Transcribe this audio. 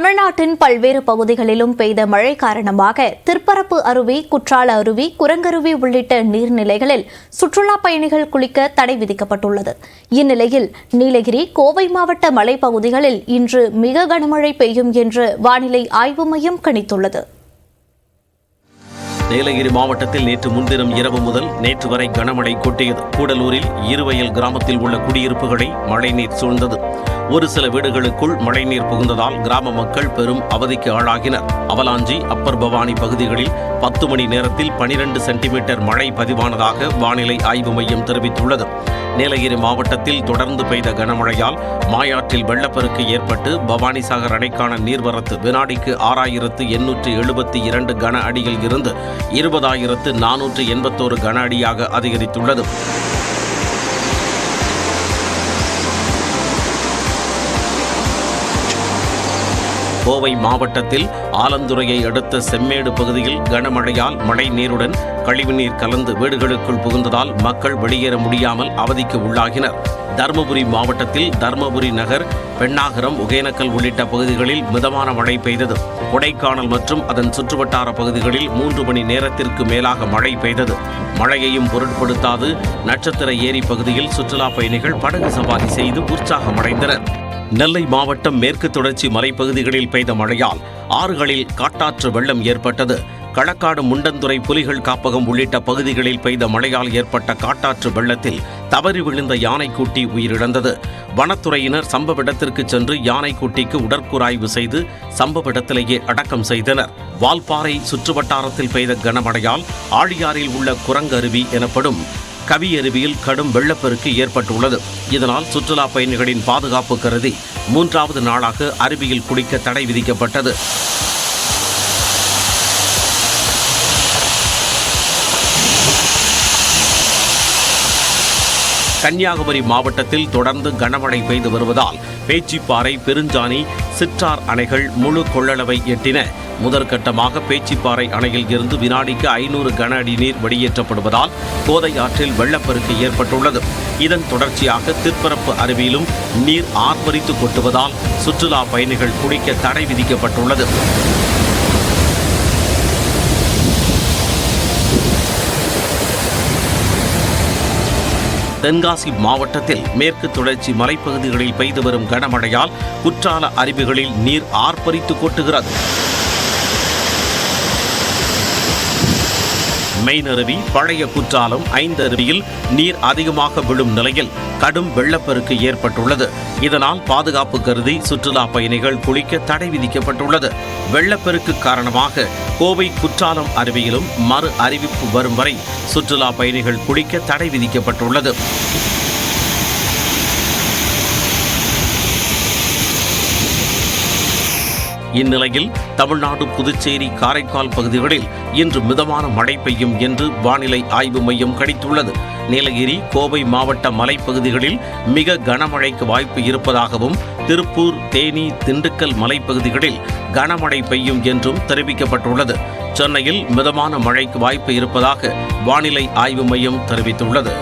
தமிழ்நாட்டின் பல்வேறு பகுதிகளிலும் பெய்த மழை காரணமாக திருப்பரப்பு அருவி, குற்றால அருவி, குரங்கருவி உள்ளிட்ட நீர்நிலைகளில் சுற்றுலாப் பயணிகள் குளிக்க தடை விதிக்கப்பட்டுள்ளது. இந்நிலையில் நீலகிரி, கோவை மாவட்ட மலைப்பகுதிகளில் இன்று மிக கனமழை பெய்யும் என்று வானிலை ஆய்வு மையம் கணித்துள்ளது. நீலகிரி மாவட்டத்தில் நேற்று முன்தினம் இரவு முதல் நேற்று வரை கனமழை கொட்டியது. கூடலூரில் இருவயல் கிராமத்தில் உள்ள குடியிருப்புகளை மழைநீர் சூழ்ந்தது. ஒரு சில வீடுகளுக்குள் மழைநீர் புகுந்ததால் கிராம மக்கள் பெரும் அவதிக்கு ஆளாகினர். அவலாஞ்சி, அப்பர் பவானி பகுதிகளில் 10 மணி நேரத்தில் 12 சென்டிமீட்டர் மழை பதிவானதாக வானிலை ஆய்வு மையம் தெரிவித்துள்ளது. நீலகிரி மாவட்டத்தில் தொடர்ந்து பெய்த கனமழையால் மாயாற்றில் வெள்ளப்பெருக்கு ஏற்பட்டு பவானிசாகர் அணைக்கான நீர்வரத்து வினாடிக்கு 6872 கன அடியில் இருந்து 20,481 கன அடியாக அதிகரித்துள்ளது. கோவை மாவட்டத்தில் ஆலந்துறையை அடுத்த செம்மேடு பகுதியில் கனமழையால் மழை நீருடன் கழிவுநீர் கலந்து வீடுகளுக்குள் புகுந்ததால் மக்கள் வெளியேற முடியாமல் அவதிக்கு உள்ளாகினர். தருமபுரி மாவட்டத்தில் தருமபுரி நகர், பெண்ணாகரம், ஒகேனக்கல் உள்ளிட்ட பகுதிகளில் மிதமான மழை பெய்தது. கொடைக்கானல் மற்றும் அதன் சுற்றுவட்டார பகுதிகளில் 3 மணி நேரத்திற்கு மேலாக மழை பெய்தது. மழையையும் பொருட்படுத்தாது நட்சத்திர ஏரி பகுதியில் சுற்றுலா பயணிகள் படகு சவாரி செய்து உற்சாகமடைந்தனர். நெல்லை மாவட்டம் மேற்கு தொடர்ச்சி மலைப்பகுதிகளில் பெய்த மழையால் ஆறுகளில் காட்டாற்று வெள்ளம் ஏற்பட்டது. களக்காடு, முண்டந்துறை புலிகள் காப்பகம் உள்ளிட்ட பகுதிகளில் பெய்த மழையால் ஏற்பட்ட காட்டாற்று வெள்ளத்தில் தவறி விழுந்த யானைக்குட்டி உயிரிழந்தது. வனத்துறையினர் சம்பவ இடத்திற்கு சென்று யானைக்குட்டிக்கு உடற்கூராய்வு செய்து சம்பவ இடத்திலேயே அடக்கம் செய்தனர். வால்பாறை சுற்றுவட்டாரத்தில் பெய்த கனமழையால் ஆழியாறில் உள்ள குரங்கருவி எனப்படும் கவியருவியில் கடும் வெள்ளப்பெருக்கு ஏற்பட்டுள்ளது. இதனால் சுற்றுலா பயணிகளின் பாதுகாப்பு கருதி 3வது நாளாக அருவியில் குளிக்க தடை விதிக்கப்பட்டது. கன்னியாகுமரி மாவட்டத்தில் தொடர்ந்து கனமழை பெய்து வருவதால் பேச்சிப்பாறை, பெருஞ்சாணி, சிற்றார் அணைகள் முழு கொள்ளளவை எட்டின. முதற்கட்டமாக பேச்சிப்பாறை அணையில் இருந்து வினாடிக்கு 500 கன அடி நீர் வெளியேற்றப்படுவதால் கோதை ஆற்றில் வெள்ளப்பெருக்கு ஏற்பட்டுள்ளது. இதன் தொடர்ச்சியாக திருப்பரப்பு அருவியிலும் நீர் ஆர்ப்பரித்து கொட்டுவதால் சுற்றுலா பயணிகள் குளிக்க தடை விதிக்கப்பட்டுள்ளது. தென்காசி மாவட்டத்தில் மேற்கு தொடர்ச்சி மலைப்பகுதிகளில் பெய்து வரும் கனமழையால் குற்றால அருவிகளில் நீர் ஆர்ப்பரித்து கொட்டுகிறது. மெயின் அருவி, பழைய குற்றாலம், 5 அருவியில் நீர் அதிகமாக விழும் நிலையில் கடும் வெள்ளப்பெருக்கு ஏற்பட்டுள்ளது. இதனால் பாதுகாப்பு கருதி சுற்றுலா பயணிகள் குளிக்க தடை விதிக்கப்பட்டுள்ளது. வெள்ளப்பெருக்கு காரணமாக கோவை குற்றாலம் அருவியிலும் மறு அறிவிப்பு வரும் வரை சுற்றுலா பயணிகள் குளிக்க தடை விதிக்கப்பட்டுள்ளது. இந்நிலையில் தமிழ்நாடு, புதுச்சேரி, காரைக்கால் பகுதிகளில் இன்று மிதமான மழை பெய்யும் என்று வானிலை ஆய்வு மையம் கணித்துள்ளது. நீலகிரி, கோவை மாவட்ட மலைப்பகுதிகளில் மிக கனமழைக்கு வாய்ப்பு இருப்பதாகவும், திருப்பூர், தேனி, திண்டுக்கல் மலைப்பகுதிகளில் கனமழை பெய்யும் என்றும் தெரிவிக்கப்பட்டுள்ளது. சென்னையில் மிதமான மழைக்கு வாய்ப்பு இருப்பதாக வானிலை ஆய்வு மையம் தெரிவித்துள்ளது.